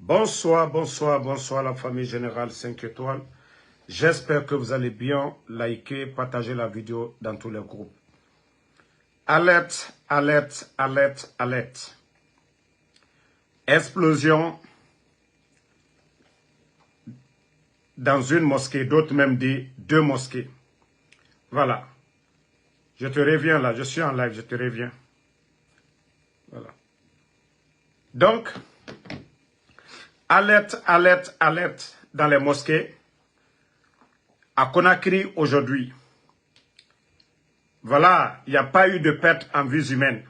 Bonsoir, bonsoir, bonsoir la famille Générale 5 étoiles. J'espère que vous allez bien. Likez, partagez la vidéo dans tous les groupes. Alerte, alerte, alerte, alerte. Explosion dans une mosquée, d'autres même disent 2 mosquées. Voilà. Je te reviens là, je suis en live, je te reviens. Voilà. Donc, alerte, alerte, alerte dans les mosquées. À Conakry aujourd'hui. Voilà, il n'y a pas eu de perte en vies humaines.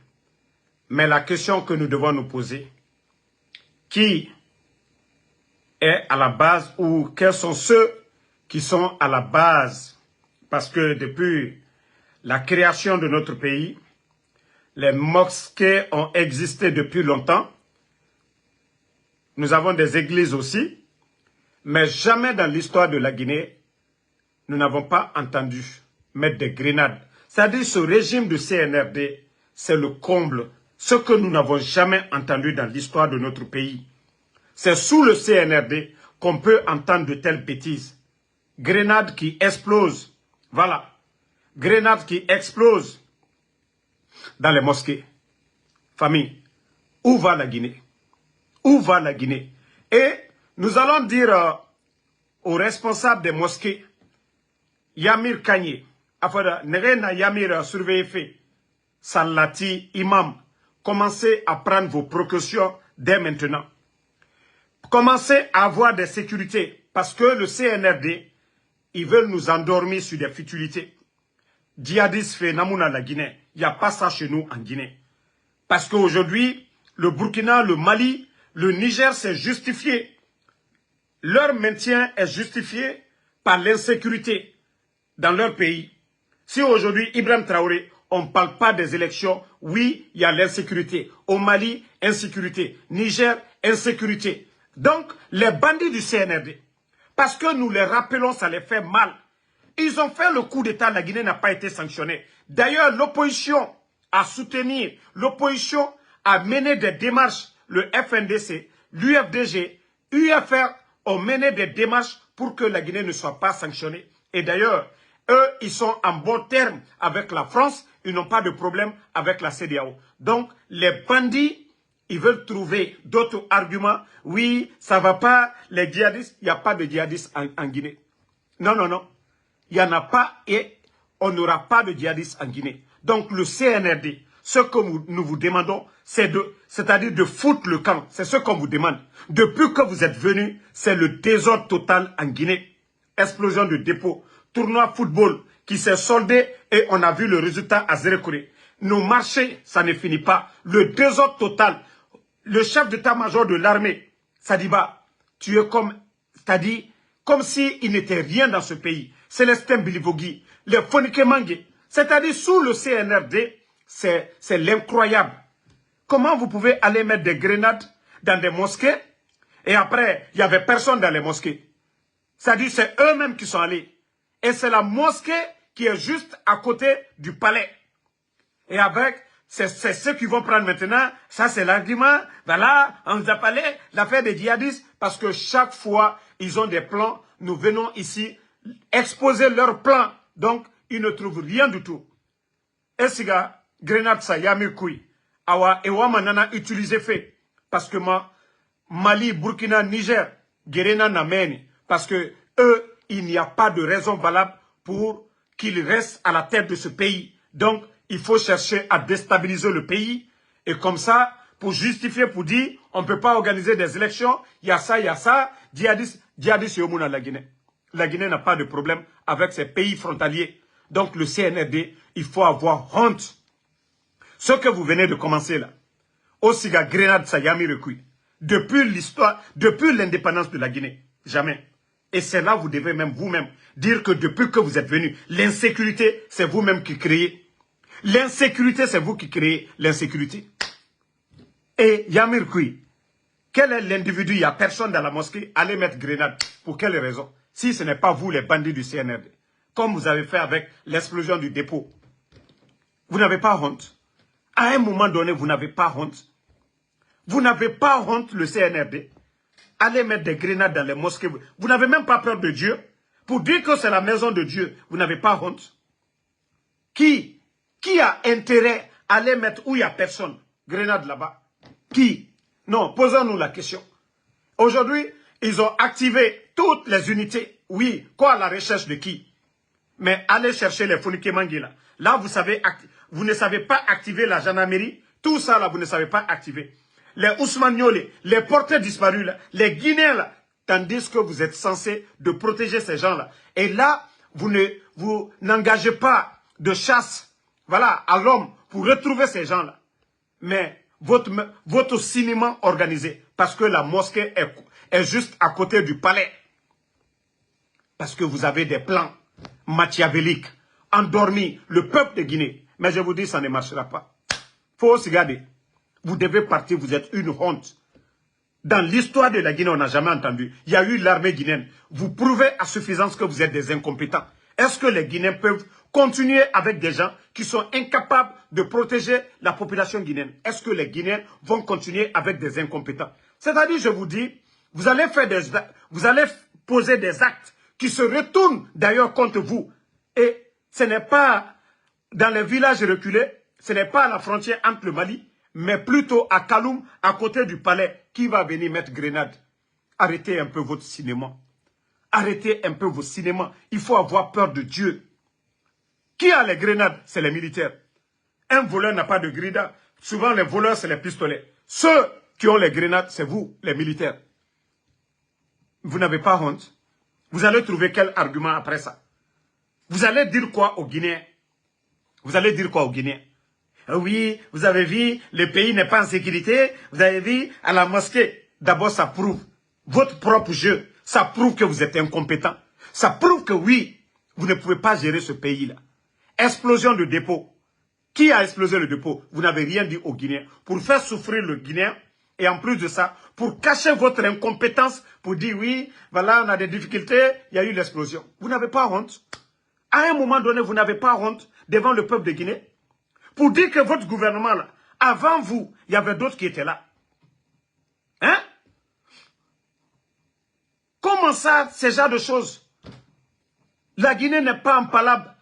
Mais la question que nous devons nous poser, qui est à la base ou quels sont ceux qui sont à la base? Parce que depuis la création de notre pays, les mosquées ont existé depuis longtemps. Nous avons des églises aussi, mais jamais dans l'histoire de la Guinée, nous n'avons pas entendu mettre des grenades. C'est-à-dire ce régime de CNRD, c'est le comble. Ce que nous n'avons jamais entendu dans l'histoire de notre pays. C'est sous le CNRD qu'on peut entendre de telles bêtises. Grenades qui explosent. Voilà. Grenades qui explosent dans les mosquées. Famille, où va la Guinée? Où va la Guinée? Et nous allons dire aux responsables des mosquées, Yamir Kanye, Nerena Yamir surveillé fait, Salati, imam, commencez à prendre vos précautions dès maintenant. Commencez à avoir des sécurités, parce que le CNRD, ils veulent nous endormir sur des futilités. Djihadistes fait Namouna la Guinée, il n'y a pas ça chez nous en Guinée. Parce qu'aujourd'hui, le Burkina, le Mali, le Niger s'est justifié. Leur maintien est justifié par l'insécurité dans leur pays. Si aujourd'hui, Ibrahim Traoré, on ne parle pas des élections, oui, il y a l'insécurité. Au Mali, insécurité. Niger, insécurité. Donc, les bandits du CNRD, parce que nous les rappelons, ça les fait mal. Ils ont fait le coup d'État, la Guinée n'a pas été sanctionnée. D'ailleurs, l'opposition a soutenu, l'opposition a mené des démarches, le FNDC, l'UFDG, UFR ont mené des démarches pour que la Guinée ne soit pas sanctionnée. Et d'ailleurs, eux, ils sont en bon terme avec la France, ils n'ont pas de problème avec la CEDEAO. Donc, les bandits, ils veulent trouver d'autres arguments. Oui, ça ne va pas, les djihadistes, il n'y a pas de djihadistes en Guinée. Non, non, non. Il n'y en a pas et on n'aura pas de djihadistes en Guinée. Donc, le CNRD, ce que nous vous demandons, c'est-à-dire de foutre le camp. C'est ce qu'on vous demande. Depuis que vous êtes venus, c'est le désordre total en Guinée. Explosion de dépôt, tournoi football qui s'est soldé et on a vu le résultat à Zérekouré. Nos marchés, ça ne finit pas. Le désordre total. Le chef d'état-major de l'armée, Sadiba, tu es comme, c'est-à-dire, comme s'il n'était rien dans ce pays. Célestin Bilivogui, les Fonike Mangue, c'est-à-dire sous le CNRD, c'est l'incroyable. Comment vous pouvez aller mettre des grenades dans des mosquées et après, il n'y avait personne dans les mosquées. C'est-à-dire c'est eux-mêmes qui sont allés. Et c'est la mosquée qui est juste à côté du palais. Et avec, c'est ceux qui vont prendre maintenant, ça c'est l'argument, voilà, on nous a parlé, l'affaire des djihadistes, parce que chaque fois, ils ont des plans, nous venons ici exposer leurs plans, donc ils ne trouvent rien du tout. Et si gars, grenade ça, yami koui, awa, ewa manana utilisé fait, parce que Mali, Burkina, Niger, Guérena n'amène, parce que eux, il n'y a pas de raison valable pour qu'ils restent à la tête de ce pays. Donc, il faut chercher à déstabiliser le pays. Et comme ça, pour justifier, pour dire, on ne peut pas organiser des élections, il y a ça, djihadistes yomouna la Guinée. La Guinée n'a pas de problème avec ses pays frontaliers. Donc, le CNRD, il faut avoir honte. Ce que vous venez de commencer là, Osiga Grenade Sayami Rekui, depuis l'histoire, depuis l'indépendance de la Guinée, jamais. Et c'est là vous devez même vous-même dire que depuis que vous êtes venu, l'insécurité, c'est vous-même qui créez. L'insécurité, c'est vous qui créez l'insécurité. Et Yamir Koui, quel est l'individu? Il n'y a personne dans la mosquée. Allez mettre grenade. Pour quelle raison? Si ce n'est pas vous, les bandits du CNRD. Comme vous avez fait avec l'explosion du dépôt. Vous n'avez pas honte. À un moment donné, vous n'avez pas honte. Vous n'avez pas honte, le CNRD. allez mettre des grenades dans les mosquées. Vous n'avez même pas peur de Dieu. Pour dire que c'est la maison de Dieu, vous n'avez pas honte. Qui a intérêt à aller mettre où il n'y a personne? Grenade là-bas. Qui? Non, posons-nous la question. Aujourd'hui, ils ont activé toutes les unités. Oui, quoi, la recherche de qui? Mais allez chercher les Founiké-Mangui là. Là, vous ne savez pas activer la gendarmerie. Tout ça là, vous ne savez pas activer. Les Ousmane, les porteurs disparus là, les Guinéens là. Tandis que vous êtes censés de protéger ces gens là. Et là, vous n'engagez pas de chasse, voilà, à l'homme pour retrouver ces gens là. Mais votre cinéma organisé, parce que la mosquée est juste à côté du palais. Parce que vous avez des plans machiavéliques, endormis le peuple de Guinée. Mais je vous dis, ça ne marchera pas. Faut aussi garder. Vous devez partir, vous êtes une honte. Dans l'histoire de la Guinée, on n'a jamais entendu. Il y a eu l'armée guinéenne. Vous prouvez à suffisance que vous êtes des incompétents. Est-ce que les Guinéens peuvent continuer avec des gens qui sont incapables de protéger la population guinéenne? Est-ce que les Guinéens vont continuer avec des incompétents? C'est-à-dire, je vous dis, vous allez poser des actes qui se retournent d'ailleurs contre vous. Et ce n'est pas dans les villages reculés, ce n'est pas à la frontière entre le Mali, mais plutôt à Kaloum, à côté du palais, qui va venir mettre grenade. Arrêtez un peu votre cinéma. Arrêtez un peu vos cinémas. Il faut avoir peur de Dieu. Qui a les grenades? C'est les militaires. Un voleur n'a pas de grenade. Souvent, les voleurs, c'est les pistolets. Ceux qui ont les grenades, c'est vous, les militaires. Vous n'avez pas honte? Vous allez trouver quel argument après ça? Vous allez dire quoi aux Guinéens? Vous allez dire quoi aux Guinéens? Oui, vous avez vu, le pays n'est pas en sécurité. Vous avez vu, à la mosquée. D'abord, ça prouve votre propre jeu. Ça prouve que vous êtes incompétent. Ça prouve que oui, vous ne pouvez pas gérer ce pays-là. Explosion de dépôt. Qui a explosé le dépôt? Vous n'avez rien dit aux Guinéens. Pour faire souffrir le Guinéen, et en plus de ça, pour cacher votre incompétence, pour dire oui, voilà, on a des difficultés, il y a eu l'explosion. Vous n'avez pas honte. À un moment donné, vous n'avez pas honte devant le peuple de Guinée. Pour dire que votre gouvernement, là, avant vous, il y avait d'autres qui étaient là. Hein? Comment ça, ce genre de choses? La Guinée n'est pas en palabre.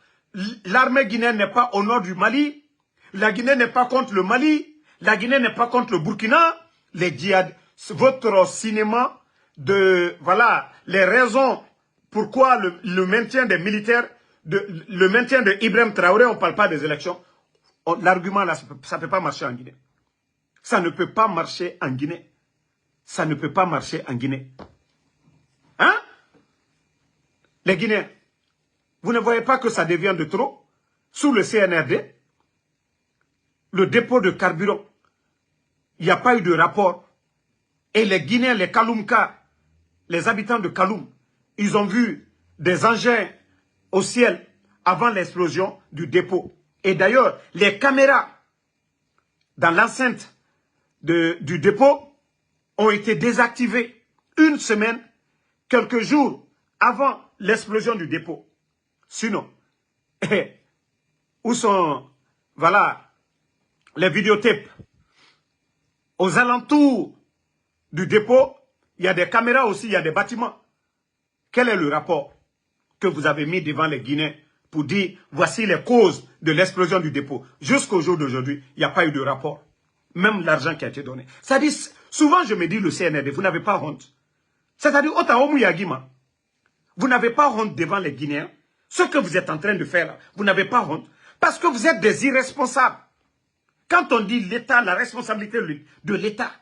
L'armée guinéenne n'est pas au nord du Mali. La Guinée n'est pas contre le Mali. La Guinée n'est pas contre le Burkina. Les djihad, votre cinéma de, voilà, les raisons pourquoi le maintien des militaires, le maintien de Ibrahim Traoré, on ne parle pas des élections. L'argument là, ça ne peut pas marcher en Guinée. Ça ne peut pas marcher en Guinée. Ça ne peut pas marcher en Guinée. Hein? Les Guinéens, vous ne voyez pas que ça devient de trop? Sous le CNRD, le dépôt de carburant, il n'y a pas eu de rapport. Et les Guinéens, les Kaloumka, les habitants de Kaloum, ils ont vu des engins au ciel avant l'explosion du dépôt. Et d'ailleurs, les caméras dans l'enceinte du dépôt ont été désactivées une semaine, quelques jours avant l'explosion du dépôt. Sinon, où sont, voilà, les vidéotapes? Aux alentours du dépôt, il y a des caméras aussi, il y a des bâtiments. Quel est le rapport que vous avez mis devant les Guinéens pour dire, voici les causes de l'explosion du dépôt? Jusqu'au jour d'aujourd'hui, il n'y a pas eu de rapport. Même l'argent qui a été donné. C'est-à-dire, souvent je me dis, le CNRD, vous n'avez pas honte. C'est-à-dire, vous n'avez pas honte devant les Guinéens. Ce que vous êtes en train de faire là, vous n'avez pas honte. Parce que vous êtes des irresponsables. Quand on dit l'État, la responsabilité de l'État,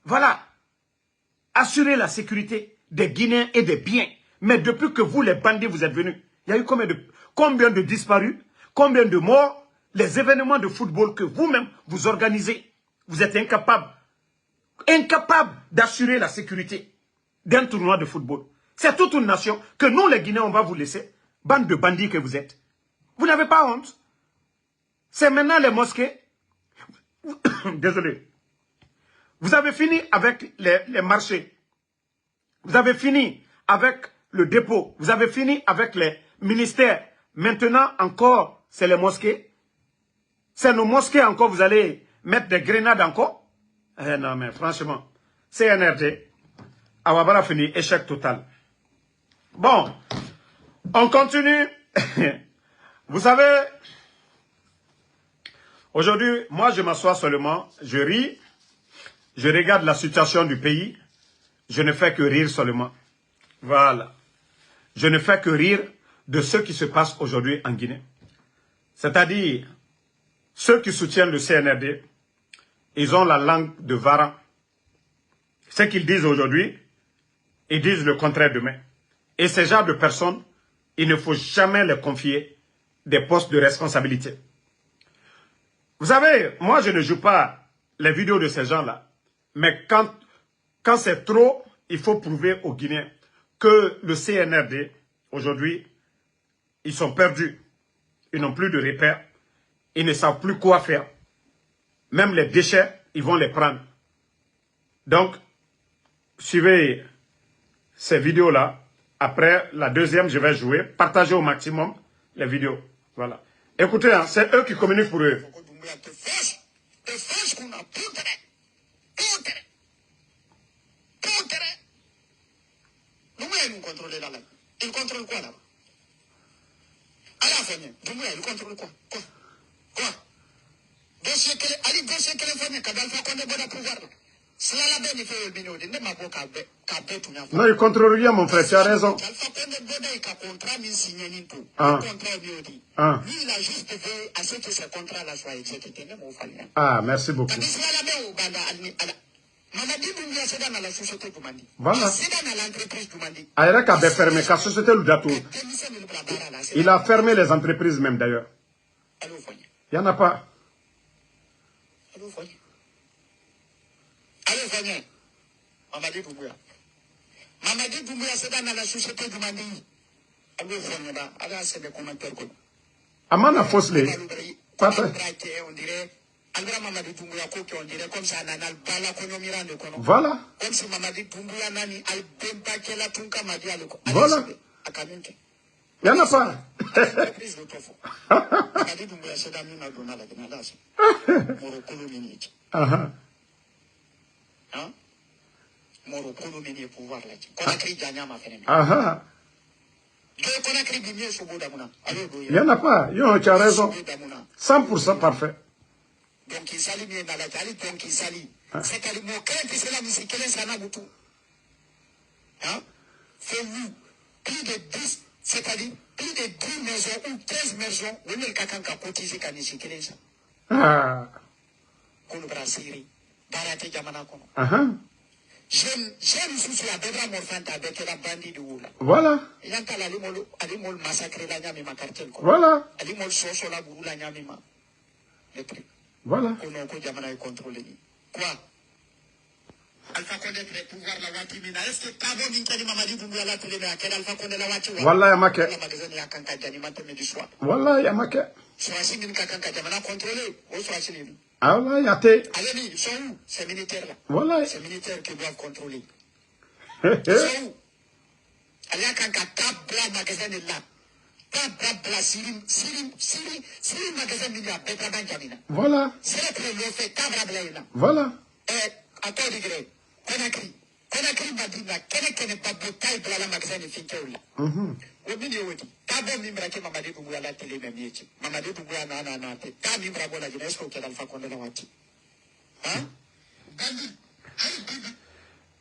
voilà, assurer la sécurité des Guinéens et des biens. Mais depuis que vous, les bandits, vous êtes venus, il y a eu combien de disparus, combien de morts, les événements de football que vous-même, vous organisez. Vous êtes incapable d'assurer la sécurité d'un tournoi de football. C'est toute une nation que nous, les Guinéens, on va vous laisser. Bande de bandits que vous êtes. Vous n'avez pas honte. C'est maintenant les mosquées. Désolé. Vous avez fini avec les marchés. Vous avez fini avec le dépôt. Vous avez fini avec les ministères. Maintenant encore, c'est les mosquées. C'est nos mosquées encore, vous allez mettre des grenades encore. Non mais franchement, CNRD, Awabara fini, échec total. Bon, on continue. Vous savez, aujourd'hui, moi je m'assois seulement, je ris, je regarde la situation du pays, je ne fais que rire seulement. Voilà. Je ne fais que rire de ce qui se passe aujourd'hui en Guinée. C'est-à-dire, ceux qui soutiennent le CNRD, ils ont la langue de Varan. Ce qu'ils disent aujourd'hui, ils disent le contraire demain. Et ces genres de personnes, il ne faut jamais les confier des postes de responsabilité. Vous savez, moi je ne joue pas les vidéos de ces gens-là. Mais quand c'est trop, il faut prouver aux Guinéens que le CNRD, aujourd'hui, ils sont perdus. Ils n'ont plus de repères. Ils ne savent plus quoi faire. Même les déchets, ils vont les prendre. Donc, suivez ces vidéos-là. Après, la deuxième, je vais jouer. Partagez au maximum les vidéos. Voilà. Écoutez, hein, c'est eux qui communiquent pour eux. Il contrôle quoi là? À la fin, il contrôle quoi? Quoi? Dossier que les familles, quand Alpha Condé va pouvoir. Cela la bonne, il faut le minot. Il n'est pas bon qu'à non, il contrôle rien, mon frère, tu as raison. Alpha Condé Boda, il a contrat, mais signé ni tout. Ah. Contrat, lui, il a juste veillé à ce que ce contrat-là soit exécuté. Ah, merci beaucoup. Voilà. Aïrak a fermé la société Ludato. Il a fermé les entreprises même d'ailleurs. Il n'y en a pas. Mamadi Doumbouya, c'est dans la société du Mandi. Amana Fosley. Voilà. Voilà. Il n'y en a pas. Il n'y en a pas. Tu as raison. 100% parfait. Donc il s'allie bien dans la tali, donc il s'allie. C'est à dire mon cœur qui c'est la musique, quelle est sa naboutou? Hein? Fais-vous plus de 10, c'est-à-dire plus de 10 maisons ou 13 maisons, où le cacan a cotisé qu'à n'ici, quelle est ça? Ah. Koulou Brassiri, Barate Jamana Kono. J'aime sous la Bébra Morfante avec la bandit de Oula. Voilà. Il y a un alimol massacré la Nyamima quartier. Voilà. Alimol soso la Bourou la Nyamima. Le truc. Voilà. Quoi? Alpha Condé le pouvoir la wati mina. Est-ce que Tabo Ninkani Mamadi Doumbouya la télé à quel Alpha Condé la wati? Voilà, Yamake. La magasin ya kanka jani mateme du soir. Voilà, Yamake. Swasi min kanka jamana contrôlé. Où Swasi min? Ah là, Yate. Allez, ils sont où? Ces militaires là. Voilà. Ces militaires qui doivent contrôler. Ils sont où? Allez, kanka tabla magasin là. Voilà. Voilà.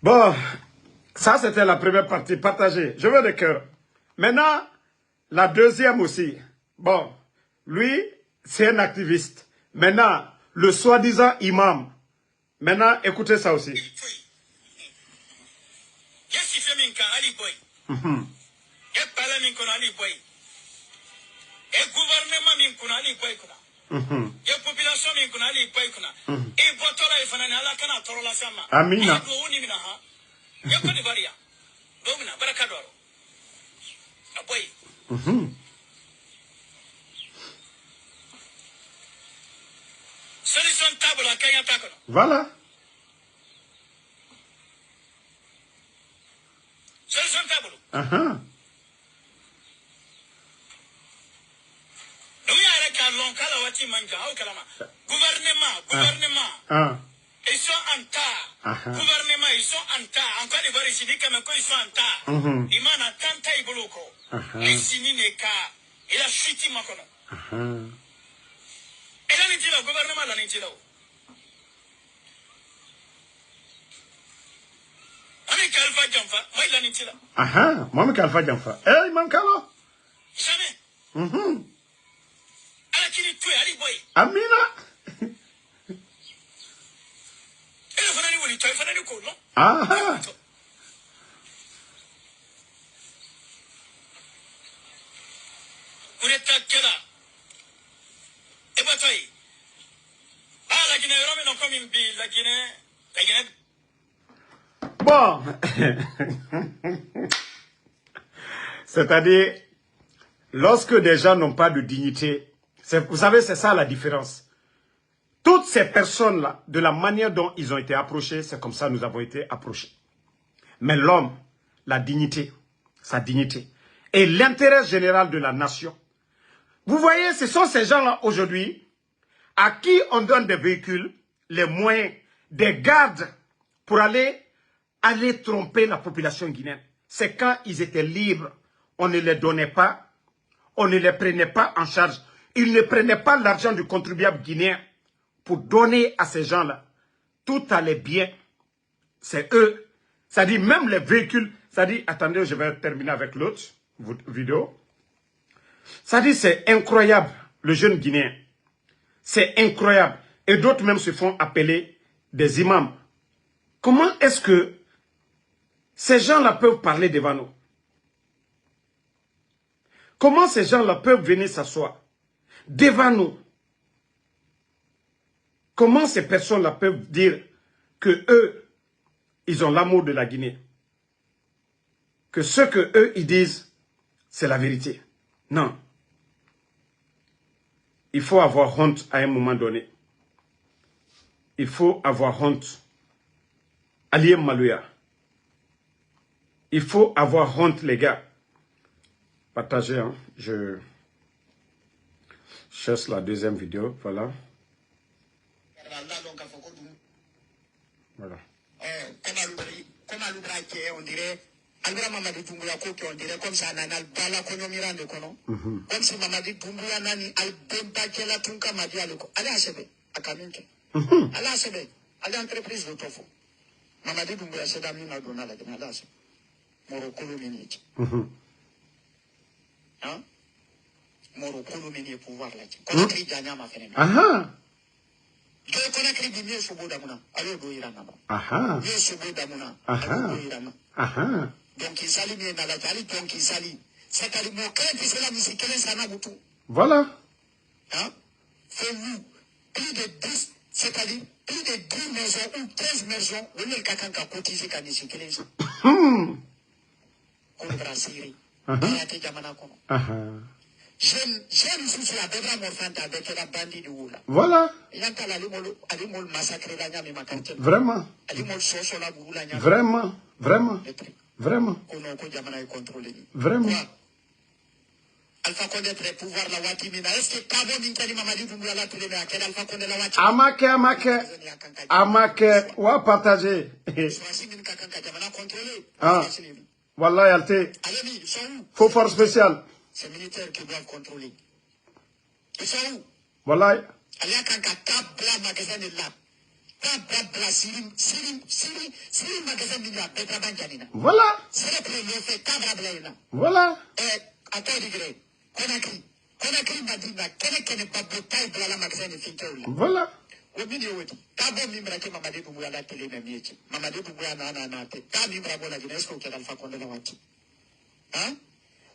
Bon, ça c'était la première partie partagée. Je veux de cœur. Maintenant, la deuxième aussi. Bon, lui, c'est un activiste. Maintenant, le soi-disant imam. Maintenant, écoutez ça aussi. Amina. Voilà. Gouvernement. Ils sont en tas. Gouvernement, ils sont en tas. En Côte d'Ivoire, ils disent qu'ils sont en tas. Ils m'ont en tant ils bloquent. Les signes n'est qu'à. Il a chuté ma conne. Et là, il dit le gouvernement, là, il dit là. Ami Kalfa Jamfa, moi, il a dit là. Moi, Kalfa Jamfa. Eh, il manque alors. Jamais. Alors qu'il est tué, allez, boy. Amina. Bon. C'est-à-dire, lorsque des gens n'ont pas de dignité, vous savez, c'est ça la différence. Toutes ces personnes-là, de la manière dont ils ont été approchés, c'est comme ça que nous avons été approchés. Mais l'homme, la dignité, sa dignité, et l'intérêt général de la nation. Vous voyez, ce sont ces gens-là aujourd'hui à qui on donne des véhicules, les moyens, des gardes pour aller tromper la population guinéenne. C'est quand ils étaient libres, on ne les donnait pas, on ne les prenait pas en charge. Ils ne prenaient pas l'argent du contribuable guinéen pour donner à ces gens-là. Tout allait bien. C'est eux. C'est-à-dire même les véhicules. C'est-à-dire, attendez, je vais terminer avec l'autre vidéo. C'est-à-dire, c'est incroyable, le jeune Guinéen. C'est incroyable. Et d'autres même se font appeler des imams. Comment est-ce que ces gens-là peuvent parler devant nous? Comment ces gens-là peuvent venir s'asseoir devant nous? Comment ces personnes-là peuvent dire que eux, ils ont l'amour de la Guinée? Que ce que eux, ils disent, c'est la vérité. Non. Il faut avoir honte à un moment donné. Il faut avoir honte. Aliem Malouya. Il faut avoir honte, les gars. Partagez, hein. Je cherche la deuxième vidéo. Voilà. Voilà. Comme on dirait, Albert Mamadi Doumbouya on dirait comme ça, Nanal Bala Konomiran de Kono. Comme si Mamadi Doumbouya Nani Albemba Kela Tunka Madialoko. Allez à Sebe, à Kaminke. Allez à Sebe, allez entreprise de Tofu. Mamadi Doumbouya c'est d'amis Madonna la Guinée. Allez à Sebe. Morokolo Miniti. Hein? Morokolo Miniti pouvoir là. Comment tu gagnes ma fenêtre? Donc il s'allie bien dans la tali, donc il s'allie. C'est à dire c'est la musique, ça n'a pas. Voilà. Hein? Fais-vous plus de 10, c'est-à-dire plus de 10 maisons ou 15 maisons, vous n'avez qu'à cotiser qu'à musique, ça. Qu'on va Syrie. J'aime sous la bébra morfante avec la bandit du Oula. Voilà. Vraiment. Vraiment. Vraiment. Vraiment. Vraiment. Alpha Condé très pouvoir la Watimina. Est-ce que Kabo Ninkali Mamadi Doumbouya la Toulé à quel Alpha Condé la Watimina? Amake. Ou à partager. Ah. Voilà, Yalte. Faut force spéciale. C'est les militaires qui doivent contrôler. Ils sont où? Voilà. Allez à Tabla magasin de là. Tabla Siri magasin de là. Petra Banjanina. Voilà. C'est le premier fait Tabla là. Voilà. Attends, degré. Conakry Madina. Quel n'est pas beau taille la magasin de Finkel là. Voilà. Au milieu, Tabo Mimra qui Mamadi Doumbouya la télé même yéti. Mamadi Doumbouya n'a nate. Tab Mimra Bola Guinée, est-ce qu'il y a Alpha Condé la Wati? Hein?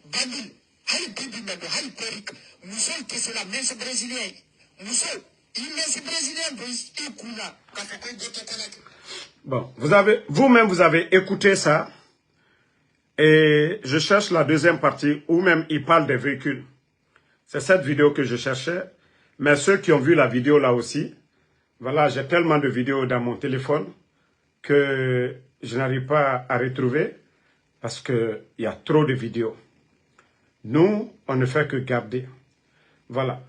Bandil. Hali bibi mendo, hali perik, muso qui c'est la messe brésilienne. Muso, il messe brésilienne, bon, vous-même, vous avez écouté ça. Et je cherche la deuxième partie où même il parle des véhicules. C'est cette vidéo que je cherchais. Mais ceux qui ont vu la vidéo là aussi, voilà, j'ai tellement de vidéos dans mon téléphone que je n'arrive pas à retrouver parce qu'il y a trop de vidéos. Nous, on ne fait que garder. Voilà.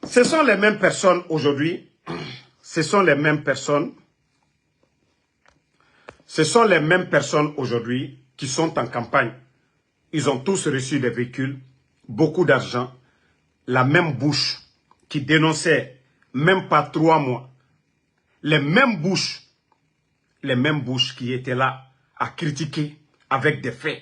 Ce sont les mêmes personnes aujourd'hui. Ce sont les mêmes personnes Ce sont les mêmes personnes aujourd'hui qui sont en campagne. Ils ont tous reçu des véhicules, beaucoup d'argent, la même bouche qui dénonçait même pas 3 mois. Les mêmes bouches qui étaient là à critiquer avec des faits.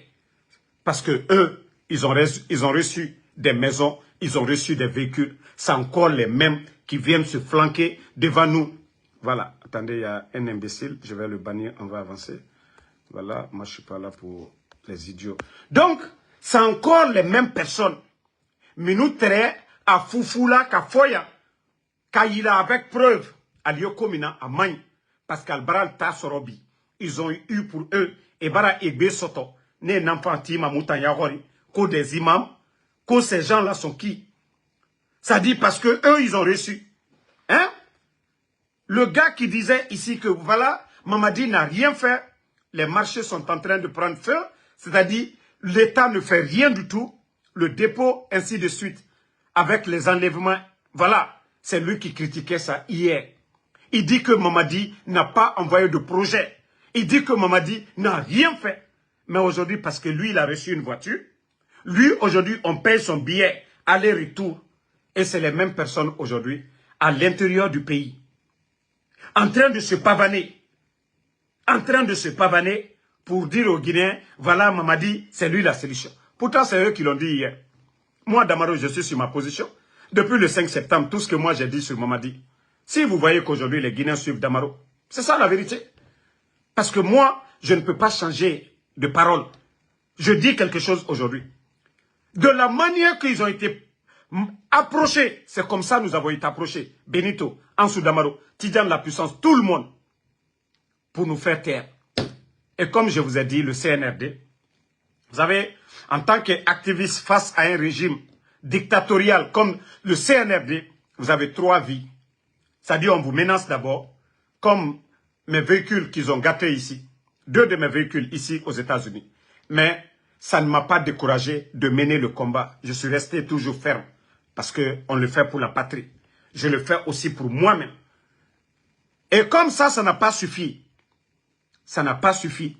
Parce que eux, ils ont reçu des maisons, ils ont reçu des véhicules. C'est encore les mêmes qui viennent se flanquer devant nous. Voilà, attendez, il y a un imbécile, je vais le bannir, on va avancer. Voilà, moi je ne suis pas là pour les idiots. Donc, c'est encore les mêmes personnes. Minutere à Foufoula, à Foya, Kaïla avec preuve, à Lyokomina, à Magne, parce qu'Albaral Tassorobi, ils ont eu pour eux, et Bara Egbe Soto, né n'enfanti Mamoutan Yahori, que des imams, que ces gens-là sont qui? Ça dit parce que eux, ils ont reçu. Hein? Le gars qui disait ici que voilà, Mamadi n'a rien fait, les marchés sont en train de prendre feu, c'est-à-dire l'État ne fait rien du tout, le dépôt, ainsi de suite, avec les enlèvements. Voilà, c'est lui qui critiquait ça hier. Il dit que Mamadi n'a pas envoyé de projet. Il dit que Mamadi n'a rien fait. Mais aujourd'hui, parce que lui, il a reçu une voiture, lui, aujourd'hui, on paye son billet aller-retour. Et c'est les mêmes personnes aujourd'hui, à l'intérieur du pays, en train de se pavaner. En train de se pavaner pour dire aux Guinéens, voilà, Mamadi, c'est lui la solution. Pourtant, c'est eux qui l'ont dit hier. Moi, Damaro, je suis sur ma position. Depuis le 5 septembre, tout ce que moi j'ai dit sur Mamadi. Si vous voyez qu'aujourd'hui, les Guinéens suivent Damaro, c'est ça la vérité. Parce que moi, je ne peux pas changer de parole. Je dis quelque chose aujourd'hui. De la manière qu'ils ont été approchés, c'est comme ça nous avons été approchés. Benito, Ansou Damaro, Tidjane la puissance, tout le monde, pour nous faire taire. Et comme je vous ai dit, le CNRD, vous savez, en tant qu'activiste face à un régime dictatorial comme le CNRD, vous avez 3 vies. C'est-à-dire, on vous menace d'abord, comme mes véhicules qu'ils ont gâtés ici, 2 de mes véhicules ici aux États-Unis. Mais ça ne m'a pas découragé de mener le combat. Je suis resté toujours ferme, parce qu'on le fait pour la patrie. Je le fais aussi pour moi-même. Et comme ça n'a pas suffi. Ça n'a pas suffi.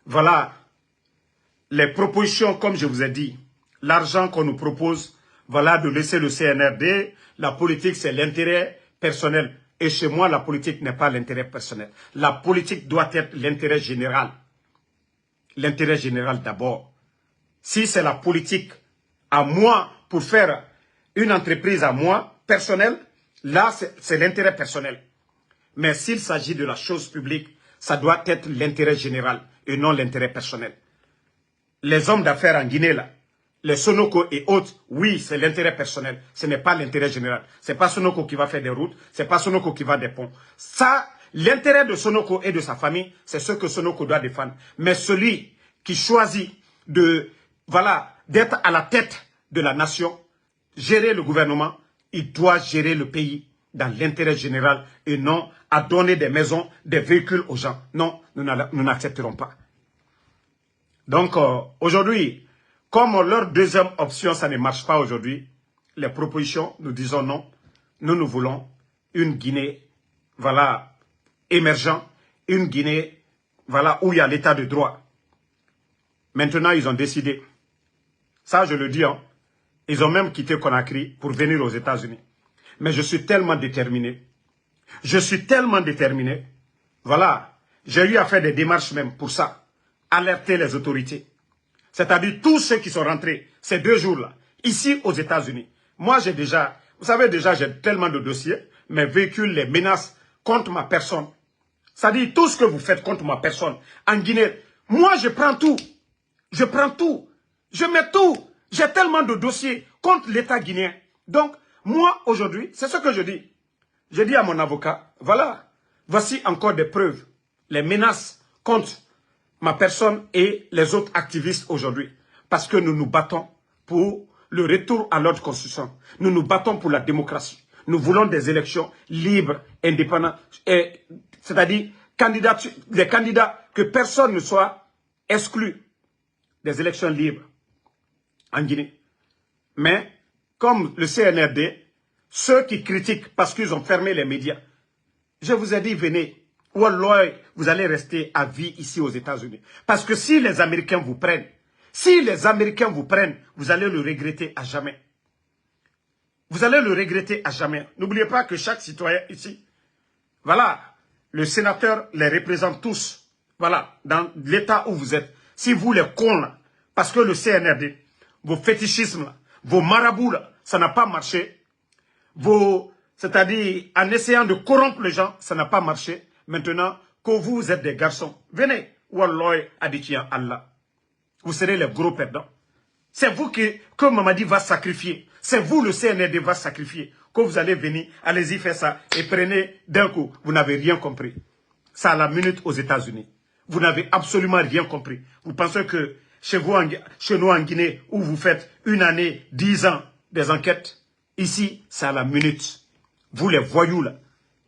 Voilà les propositions, comme je vous ai dit, l'argent qu'on nous propose, voilà, de laisser le CNRD. La politique, c'est l'intérêt personnel. Et chez moi, la politique n'est pas l'intérêt personnel. La politique doit être l'intérêt général. L'intérêt général d'abord. Si c'est la politique à moi pour faire une entreprise à moi, personnelle, là, c'est l'intérêt personnel. Mais s'il s'agit de la chose publique, ça doit être l'intérêt général et non l'intérêt personnel. Les hommes d'affaires en Guinée, là, les Sonoko et autres, oui, c'est l'intérêt personnel. Ce n'est pas l'intérêt général. Ce n'est pas Sonoko qui va faire des routes, ce n'est pas Sonoko qui va des ponts. Ça, l'intérêt de Sonoko et de sa famille, c'est ce que Sonoko doit défendre. Mais celui qui choisit de, voilà, d'être à la tête de la nation, gérer le gouvernement, il doit gérer le pays dans l'intérêt général et non à donner des maisons, des véhicules aux gens. Non, nous n'accepterons pas. Donc, aujourd'hui, comme leur deuxième option, ça ne marche pas aujourd'hui, les propositions, nous disons non. Nous voulons une Guinée, voilà, émergente, une Guinée, voilà, où il y a l'état de droit. Maintenant, ils ont décidé. Ça, je le dis, hein. Ils ont même quitté Conakry pour venir aux États-Unis. Mais je suis tellement déterminé. Je suis tellement déterminé. Voilà. J'ai eu à faire des démarches même pour ça. Alerter les autorités. C'est-à-dire tous ceux qui sont rentrés ces 2 jours-là, ici aux États-Unis. Moi, j'ai déjà, vous savez déjà, j'ai tellement de dossiers. Mes véhicules, les menaces contre ma personne. C'est-à-dire tout ce que vous faites contre ma personne. En Guinée, moi, je prends tout. Je prends tout. Je mets tout. J'ai tellement de dossiers contre l'État guinéen. Donc, moi, aujourd'hui, c'est ce que je dis. Je dis à mon avocat, voilà, voici encore des preuves. Les menaces contre ma personne et les autres activistes aujourd'hui. Parce que nous nous battons pour le retour à l'ordre constitutionnel. Nous nous battons pour la démocratie. Nous voulons des élections libres, indépendantes. C'est-à-dire, des candidats, que personne ne soit exclu des élections libres en Guinée. Mais, comme le CNRD, ceux qui critiquent parce qu'ils ont fermé les médias, je vous ai dit, venez, Wallah, vous allez rester à vie ici aux États-Unis. Parce que si les Américains vous prennent, vous allez le regretter à jamais. Vous allez le regretter à jamais. N'oubliez pas que chaque citoyen ici, voilà, le sénateur les représente tous. Voilà, dans l'état où vous êtes. Si vous les cons là, parce que le CNRD, vos fétichismes là, vos marabouts là, ça n'a pas marché. C'est-à-dire, en essayant de corrompre les gens, ça n'a pas marché. Maintenant, que vous êtes des garçons, venez. Wallah, Aditiyan Allah. Vous serez les gros perdants. C'est vous que Mamadi va sacrifier. C'est vous, le CNRD, va sacrifier. Que vous allez venir, allez-y faire ça et prenez d'un coup. Vous n'avez rien compris. Ça à la minute aux États-Unis. Vous n'avez absolument rien compris. Vous pensez que chez nous en Guinée, où vous faites 1 année, 10 ans des enquêtes, ici, c'est à la minute. Vous les voyous là,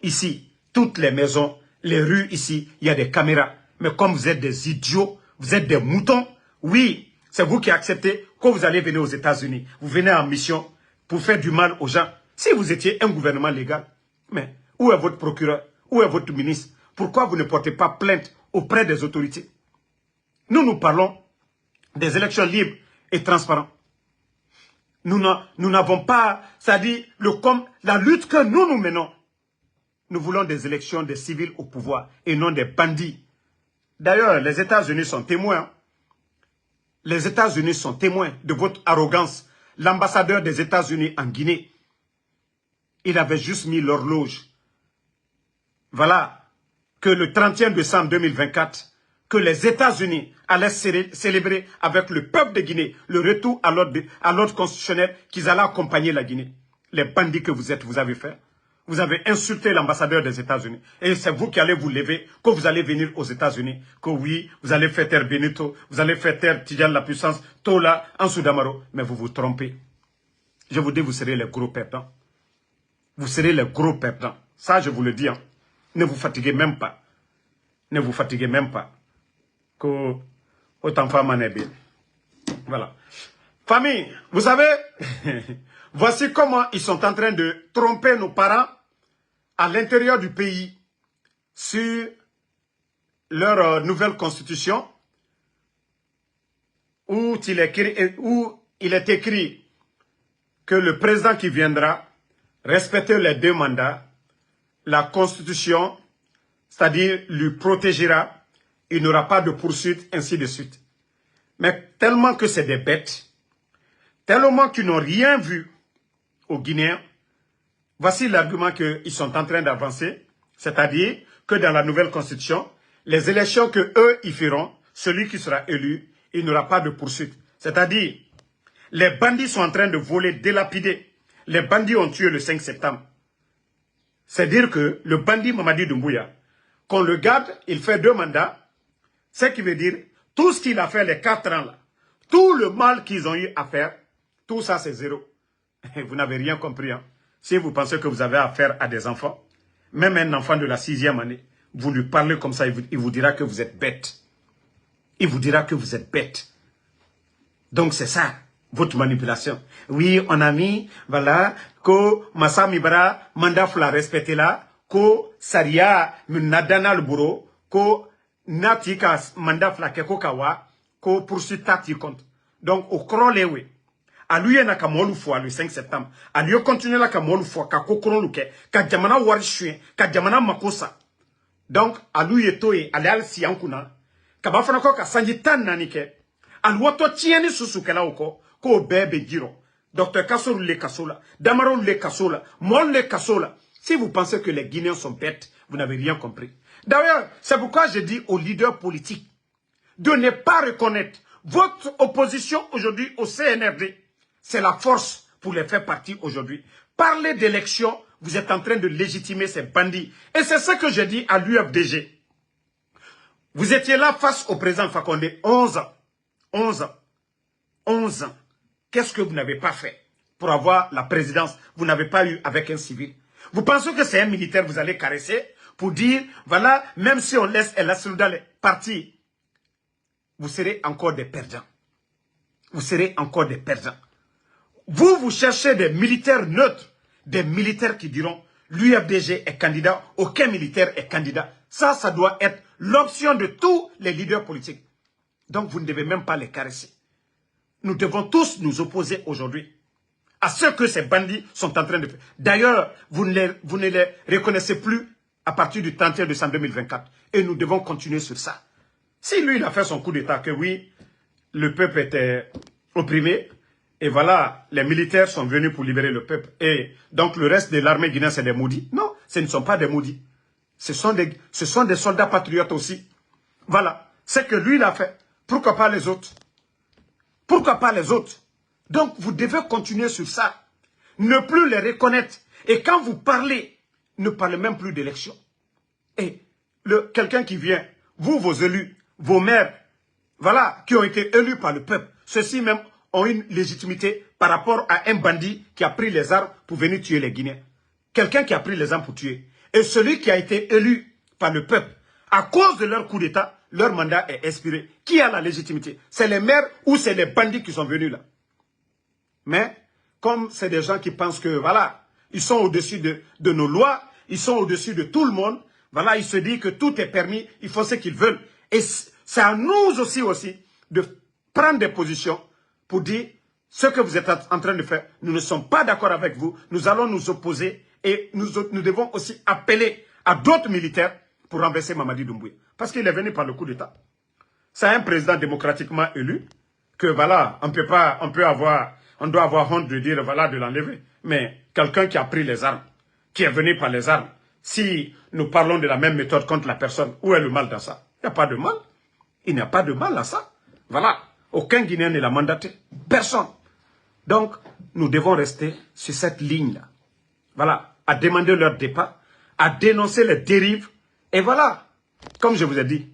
ici, toutes les maisons, les rues ici, il y a des caméras. Mais comme vous êtes des idiots, vous êtes des moutons, oui, c'est vous qui acceptez que vous allez venir aux États-Unis. Vous venez en mission pour faire du mal aux gens. Si vous étiez un gouvernement légal, mais où est votre procureur? Où est votre ministre? Pourquoi vous ne portez pas plainte auprès des autorités? Nous parlons des élections libres et transparentes. Nous n'avons pas, c'est-à-dire la lutte que nous menons. Nous voulons des élections des civils au pouvoir et non des bandits. D'ailleurs, les États-Unis sont témoins. Les États-Unis sont témoins de votre arrogance. L'ambassadeur des États-Unis en Guinée, il avait juste mis l'horloge. Voilà, que le 31 décembre 2024, que les États-Unis allaient célébrer avec le peuple de Guinée le retour à l'ordre constitutionnel, qu'ils allaient accompagner la Guinée. Les bandits que vous êtes, vous avez fait. Vous avez insulté l'ambassadeur des États-Unis. Et c'est vous qui allez vous lever, que vous allez venir aux États-Unis. Que oui, vous allez faire taire Benito, vous allez faire taire Tidjane la puissance, Tola, Ansou-Damaro. Mais vous vous trompez. Je vous dis, vous serez les gros perdants. Vous serez les gros perdants. Ça, je vous le dis. Hein. Ne vous fatiguez même pas. Ne vous fatiguez même pas. Que autant faire manébé. Voilà. Famille, vous savez, voici comment ils sont en train de tromper nos parents à l'intérieur du pays sur leur nouvelle constitution où il est écrit que le président qui viendra respecter les 2 mandats, la constitution, c'est-à-dire lui protégera, il n'y aura pas de poursuite, ainsi de suite. Mais tellement que c'est des bêtes, tellement qu'ils n'ont rien vu aux Guinéens, voici l'argument qu'ils sont en train d'avancer, c'est-à-dire que dans la nouvelle constitution, les élections que eux y feront, celui qui sera élu, il n'y aura pas de poursuite. C'est-à-dire, les bandits sont en train de voler, délapider. Les bandits ont tué le 5 septembre. C'est-à-dire que le bandit Mamadi Doumbouya, qu'on le garde, il fait 2 mandats, ce qui veut dire, tout ce qu'il a fait les 4 ans là, tout le mal qu'ils ont eu à faire, tout ça c'est zéro. Vous n'avez rien compris. Hein? Si vous pensez que vous avez affaire à des enfants, même un enfant de la 6e année, vous lui parlez comme ça, il vous dira que vous êtes bête. Il vous dira que vous êtes bête. Donc c'est ça, votre manipulation. Oui, on a mis, voilà, que Massa Mibara, mandat fla respecté là, que Saria, Nadana le bureau, que Natika, mandat fla keko kawa, que poursuit tati compte. Donc, au krolewe. A lui na ka molu fois le 5 septembre. A lui continuer la ka molu fois ka kokron luke, ka jamana warishwe, ka jamana makosa. Donc, a lui etoye, ale al siyankuna, ka bafana ko ka sanji tan nanike, a l'ouato tieni susu kela uko, ko bebe giro. Docteur Kassou le Kassola, Damaro le Kassola, Mol le Kassola. Si vous pensez que les Guinéens sont bêtes, vous n'avez rien compris. D'ailleurs, c'est pourquoi je dis aux leaders politiques de ne pas reconnaître votre opposition aujourd'hui au CNRD. C'est la force pour les faire partie aujourd'hui. Parler d'élection, vous êtes en train de légitimer ces bandits. Et c'est ce que j'ai dit à l'UFDG. Vous étiez là face au président Fakonde, 11 ans. 11 ans. 11 ans. Qu'est-ce que vous n'avez pas fait pour avoir la présidence? Vous n'avez pas eu avec un civil. Vous pensez que c'est un militaire, vous allez caresser pour dire, voilà, même si on laisse El Assoudal partir, vous serez encore des perdants. Vous serez encore des perdants. Vous cherchez des militaires neutres, des militaires qui diront, l'UFDG est candidat, aucun militaire est candidat. Ça doit être l'option de tous les leaders politiques. Donc, vous ne devez même pas les caresser. Nous devons tous nous opposer aujourd'hui à ce que ces bandits sont en train de faire. D'ailleurs, vous ne les reconnaissez plus à partir du 31 décembre 2024. Et nous devons continuer sur ça. Si lui, il a fait son coup d'État, que oui, le peuple était opprimé, et voilà, les militaires sont venus pour libérer le peuple. Et donc, le reste de l'armée guinéenne, c'est des maudits. Non, ce ne sont pas des maudits. Ce sont des soldats patriotes aussi. Voilà, c'est que lui, il a fait. Pourquoi pas les autres? Pourquoi pas les autres? Donc, vous devez continuer sur ça. Ne plus les reconnaître. Et quand vous parlez, ne parlez même plus d'élection. Et quelqu'un qui vient, vous, vos élus, vos maires, voilà, qui ont été élus par le peuple, ceux-ci même ont une légitimité par rapport à un bandit qui a pris les armes pour venir tuer les Guinéens. Quelqu'un qui a pris les armes pour tuer. Et celui qui a été élu par le peuple, à cause de leur coup d'État, leur mandat est expiré. Qui a la légitimité? C'est les maires ou c'est les bandits qui sont venus là? Mais, comme c'est des gens qui pensent que, voilà, ils sont au-dessus de nos lois, ils sont au-dessus de tout le monde, voilà, ils se disent que tout est permis, ils font ce qu'ils veulent. Et c'est à nous aussi de prendre des positions pour dire ce que vous êtes en train de faire. Nous ne sommes pas d'accord avec vous, nous allons nous opposer et nous devons aussi appeler à d'autres militaires pour renverser Mamadi Doumbouya. Parce qu'il est venu par le coup d'État. C'est un président démocratiquement élu que voilà, on doit avoir honte de dire voilà, de l'enlever. Mais quelqu'un qui a pris les armes, qui est venu par les armes, si nous parlons de la même méthode contre la personne, où est le mal dans ça? Il n'y a pas de mal. Il n'y a pas de mal à ça. Voilà. Aucun Guinéen ne l'a mandaté. Personne. Donc, nous devons rester sur cette ligne-là. Voilà. À demander leur départ, à dénoncer les dérives. Et voilà. Comme je vous ai dit.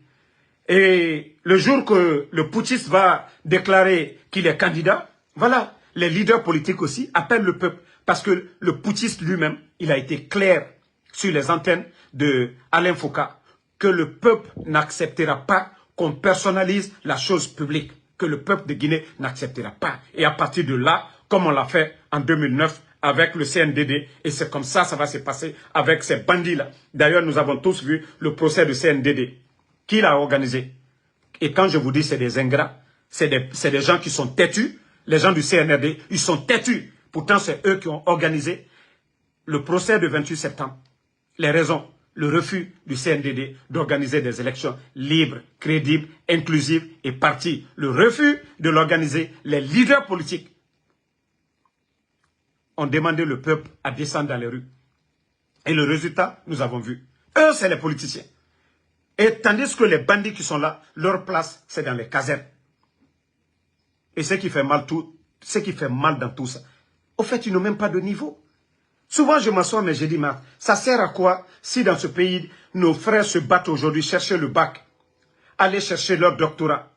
Et le jour que le putschiste va déclarer qu'il est candidat, voilà. Les leaders politiques aussi appellent le peuple. Parce que le putschiste lui-même, il a été clair sur les antennes de Alain Foucault que le peuple n'acceptera pas qu'on personnalise la chose publique. Que le peuple de Guinée n'acceptera pas. Et à partir de là, comme on l'a fait en 2009 avec le CNDD, et c'est comme ça ça va se passer avec ces bandits-là. D'ailleurs, nous avons tous vu le procès du CNDD. Qui l'a organisé? Et quand je vous dis c'est des ingrats, c'est des gens qui sont têtus. Les gens du CNRD, ils sont têtus. Pourtant, c'est eux qui ont organisé le procès du 28 septembre. Les raisons, le refus du CNDD d'organiser des élections libres, crédibles, inclusives et parties. Le refus de l'organiser, les leaders politiques ont demandé le peuple à descendre dans les rues. Et le résultat, nous avons vu. Eux, c'est les politiciens. Et tandis que les bandits qui sont là, leur place, c'est dans les casernes. Et ce qui fait mal dans tout ça, au fait, ils n'ont même pas de niveau. Souvent, je m'assois, mais je dis, mais ça sert à quoi si dans ce pays, nos frères se battent aujourd'hui, chercher le bac, aller chercher leur doctorat.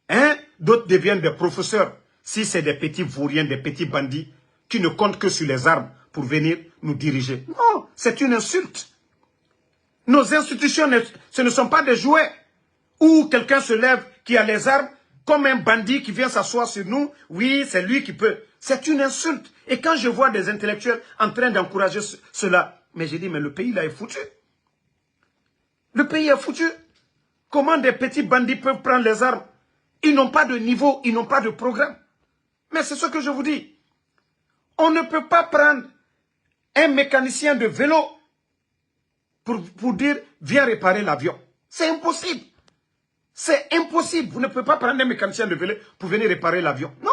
Hein? D'autres deviennent des professeurs. Si c'est des petits vauriens, des petits bandits, qui ne comptent que sur les armes pour venir nous diriger. Non, c'est une insulte. Nos institutions, ce ne sont pas des jouets où quelqu'un se lève qui a les armes, comme un bandit qui vient s'asseoir sur nous. Oui, c'est lui qui peut. C'est une insulte. Et quand je vois des intellectuels en train d'encourager cela, mais j'ai dit, mais le pays là est foutu. Le pays est foutu. Comment des petits bandits peuvent prendre les armes? Ils n'ont pas de niveau, ils n'ont pas de programme. Mais c'est ce que je vous dis. On ne peut pas prendre un mécanicien de vélo pour dire, viens réparer l'avion. C'est impossible. C'est impossible. Vous ne pouvez pas prendre un mécanicien de vélo pour venir réparer l'avion. Non.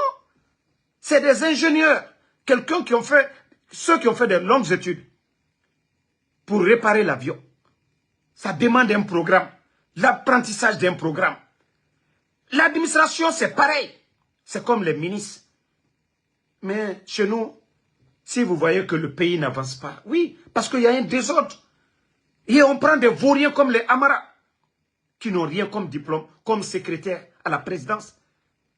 C'est des ingénieurs. Quelqu'un qui ont fait, ceux qui ont fait des longues études pour réparer l'avion. Ça demande un programme. L'apprentissage d'un programme. L'administration, c'est pareil. C'est comme les ministres. Mais chez nous, si vous voyez que le pays n'avance pas, oui, parce qu'il y a un désordre. Et on prend des vauriens comme les Amara, qui n'ont rien comme diplôme, comme secrétaire à la présidence.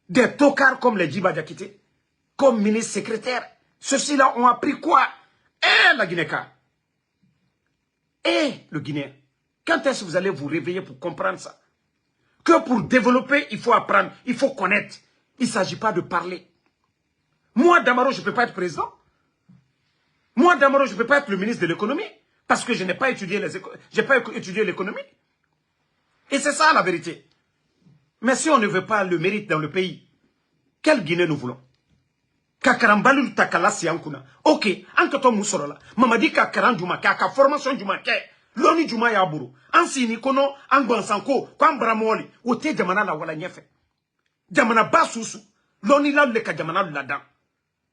Des tocards comme les Djiba Diakité, comme ministre secrétaire. Ceux-ci-là ont appris quoi? La Guinéka. Le Guinéen. Quand est-ce que vous allez vous réveiller pour comprendre ça? Que pour développer, il faut apprendre, il faut connaître. Il ne s'agit pas de parler. Moi, Damaro, je ne peux pas être président. Moi, Damaro, je ne peux pas être le ministre de l'économie. Parce que je n'ai pas étudié l'économie. Et c'est ça la vérité. Mais si on ne veut pas le mérite dans le pays, quelle Guinée nous voulons? Kakarambalul takala siankuna. Ok, ankato musorola. Mamadi kakaran juma, kaka formation juma ke. Loni juma ya buru. Ansini kono, angbansanko, kwambramoli. Ote jamana la wala nyefe. Jamana basusu. Loni la leka jamana ladan.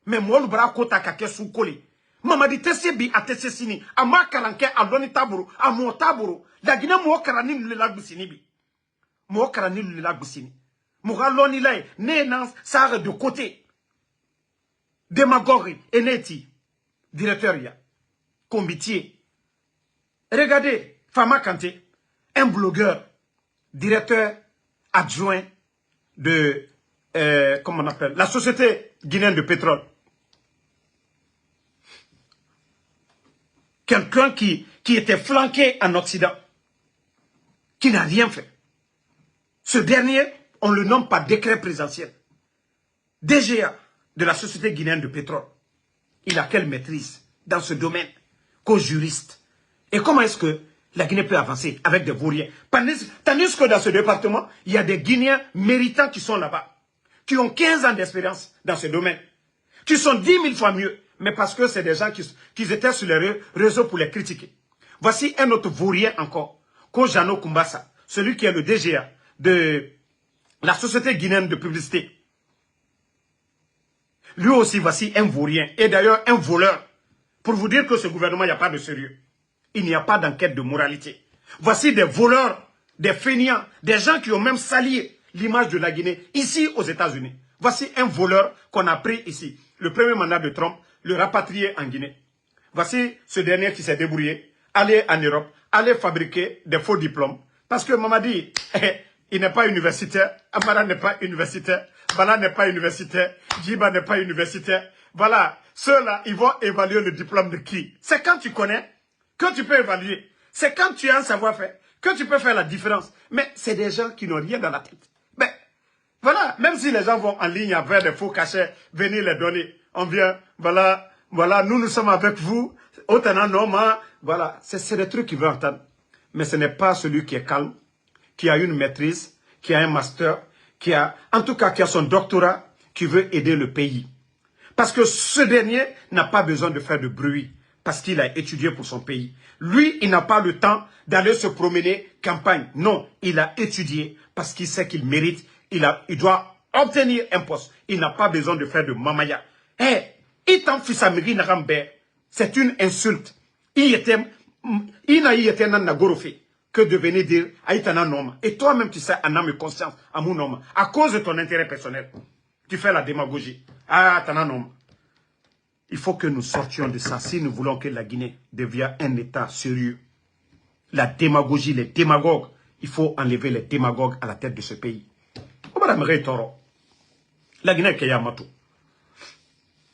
Mais moi, le bras kota kake soukoli. Mamadi tese bi a tese sini. A ma karanke a loni taburu. A mo taburu. La Guinée mo karani le lagbusini bi. Mo karani le lagbusini. Mo loni la ne nan sare de côté. Démagogie, Eneti, directeur ya, Combitier. Regardez, Fama Kanté, un blogueur, directeur adjoint de, comment on appelle, la société guinéenne de pétrole. Quelqu'un qui était flanqué en Occident, qui n'a rien fait. Ce dernier, on le nomme par décret présidentiel. DGA. De la société guinéenne de pétrole. Il a quelle maîtrise dans ce domaine qu'au juriste? Et comment est-ce que la Guinée peut avancer avec des vauriens? Tandis que dans ce département, il y a des Guinéens méritants qui sont là-bas, qui ont 15 ans d'expérience dans ce domaine, qui sont 10 000 fois mieux, mais parce que c'est des gens qui étaient sur les réseaux pour les critiquer. Voici un autre vaurien encore, Kojano Kumbasa, celui qui est le DGA de la société guinéenne de publicité. Lui aussi, voici un vaurien, et d'ailleurs un voleur. Pour vous dire que ce gouvernement, il n'y a pas de sérieux. Il n'y a pas d'enquête de moralité. Voici des voleurs, des fainéants, des gens qui ont même sali l'image de la Guinée, ici aux États-Unis. Voici un voleur qu'on a pris ici. Le premier mandat de Trump, le rapatrier en Guinée. Voici ce dernier qui s'est débrouillé, aller en Europe, aller fabriquer des faux diplômes. Parce que Mamadi, il n'est pas universitaire, Amara n'est pas universitaire, Bala n'est pas universitaire, Djiba n'est pas universitaire. Voilà, ceux-là, ils vont évaluer le diplôme de qui? C'est quand tu connais que tu peux évaluer. C'est quand tu as un savoir-faire que tu peux faire la différence. Mais c'est des gens qui n'ont rien dans la tête. Mais voilà, même si les gens vont en ligne avec des faux cachets, venir les donner. On vient, voilà, nous sommes avec vous, autant normal, voilà, c'est des trucs qu'ils veulent entendre. Mais ce n'est pas celui qui est calme, qui a une maîtrise, qui a un master, qui a, en tout cas, qui a son doctorat, qui veut aider le pays. Parce que ce dernier n'a pas besoin de faire de bruit, parce qu'il a étudié pour son pays. Lui, il n'a pas le temps d'aller se promener campagne. Non, il a étudié parce qu'il sait qu'il mérite, il doit obtenir un poste. Il n'a pas besoin de faire de mamaya. C'est une insulte. Il n'a été nagorofi que de venir dire Aïtana Noma. Et toi-même, tu sais, en âme et conscience, à mon nom, à cause de ton intérêt personnel, tu fais la démagogie. Ah, Tana Noma. Il faut que nous sortions de ça si nous voulons que la Guinée devienne un État sérieux. La démagogie, les démagogues, il faut enlever les démagogues à la tête de ce pays. La Guinée est Yamato.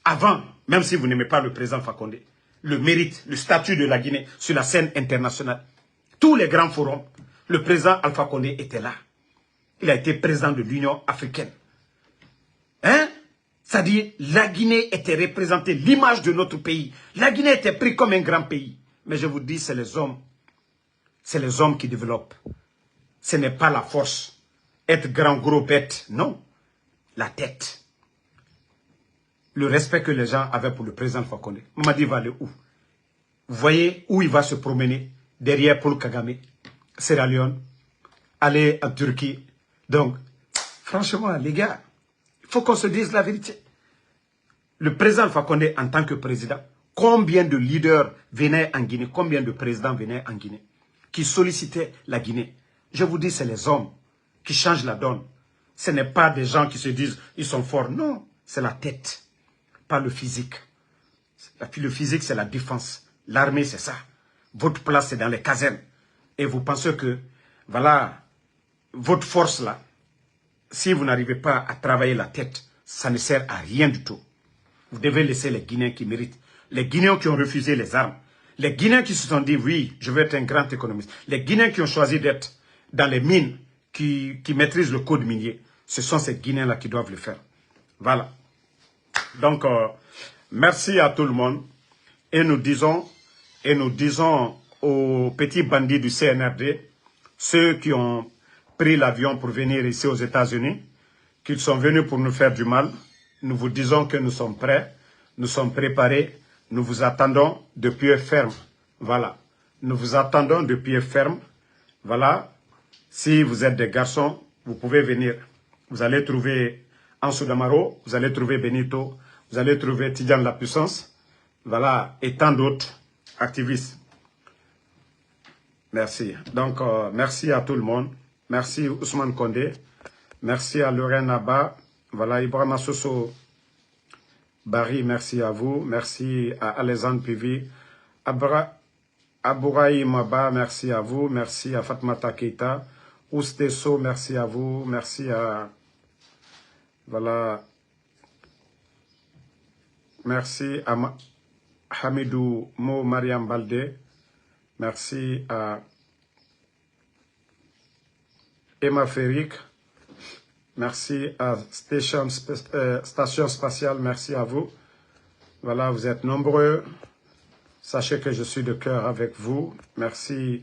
Avant, même si vous n'aimez pas le président Fakonde, le mérite, le statut de la Guinée sur la scène internationale, tous les grands forums, le président Alpha Condé était là. Il a été président de l'Union africaine. Hein? C'est-à-dire, la Guinée était représentée, l'image de notre pays. La Guinée était prise comme un grand pays. Mais je vous dis, c'est les hommes. C'est les hommes qui développent. Ce n'est pas la force. Être grand, gros, bête. Non. La tête. Le respect que les gens avaient pour le président Alpha Condé. Mamadi va aller où? Vous voyez où il va se promener? Derrière Paul Kagame, Sierra Leone, aller en Turquie. Donc, franchement, les gars, il faut qu'on se dise la vérité. Le président Alpha Condé, en tant que président, combien de leaders venaient en Guinée, combien de présidents venaient en Guinée, qui sollicitaient la Guinée? Je vous dis, c'est les hommes qui changent la donne. Ce n'est pas des gens qui se disent, ils sont forts. Non, c'est la tête, pas le physique. Le physique, c'est la défense. L'armée, c'est ça. Votre place, c'est dans les casernes. Et vous pensez que, voilà, votre force là, si vous n'arrivez pas à travailler la tête, ça ne sert à rien du tout. Vous devez laisser les Guinéens qui méritent. Les Guinéens qui ont refusé les armes. Les Guinéens qui se sont dit, oui, je vais être un grand économiste. Les Guinéens qui ont choisi d'être dans les mines, qui maîtrisent le code minier. Ce sont ces Guinéens-là qui doivent le faire. Voilà. Donc, merci à tout le monde. Et nous disons... et nous disons aux petits bandits du CNRD, ceux qui ont pris l'avion pour venir ici aux États-Unis, qu'ils sont venus pour nous faire du mal. Nous vous disons que nous sommes prêts, nous sommes préparés, nous vous attendons de pied ferme. Voilà, nous vous attendons de pied ferme. Voilà, si vous êtes des garçons, vous pouvez venir. Vous allez trouver Ansou Damaro, vous allez trouver Benito, vous allez trouver Tidjane La Puissance, voilà, et tant d'autres activistes. Merci. Donc, merci à tout le monde. Merci Ousmane Condé. Merci à Lorraine Abba. Voilà, Ibrahima Soso Barry, merci à vous. Merci à Alexandre Pivi. Abouraï Maba, merci à vous. Merci à Fatmata Keita. Oustesso, merci à vous. Merci à... Voilà. Merci à Hamidou Mo Mariam Balde. Merci à Emma Ferric. Merci à Station Spatiale. Merci à vous. Voilà, vous êtes nombreux. Sachez que je suis de cœur avec vous. Merci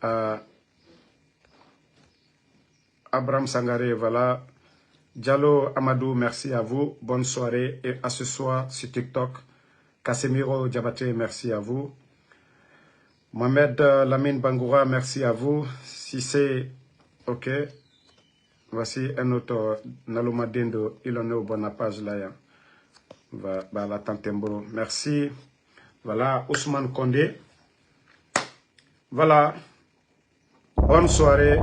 à Abraham Sangaré. Voilà. Diallo Amadou, merci à vous. Bonne soirée. Et à ce soir sur TikTok. Casemiro Diabaté, merci à vous. Mohamed Lamine Bangoura, merci à vous. Si c'est OK, voici un autre Naloma Dendo, il en est au bon page là. La Tantembro. Merci. Voilà, Ousmane Condé. Voilà. Bonne soirée.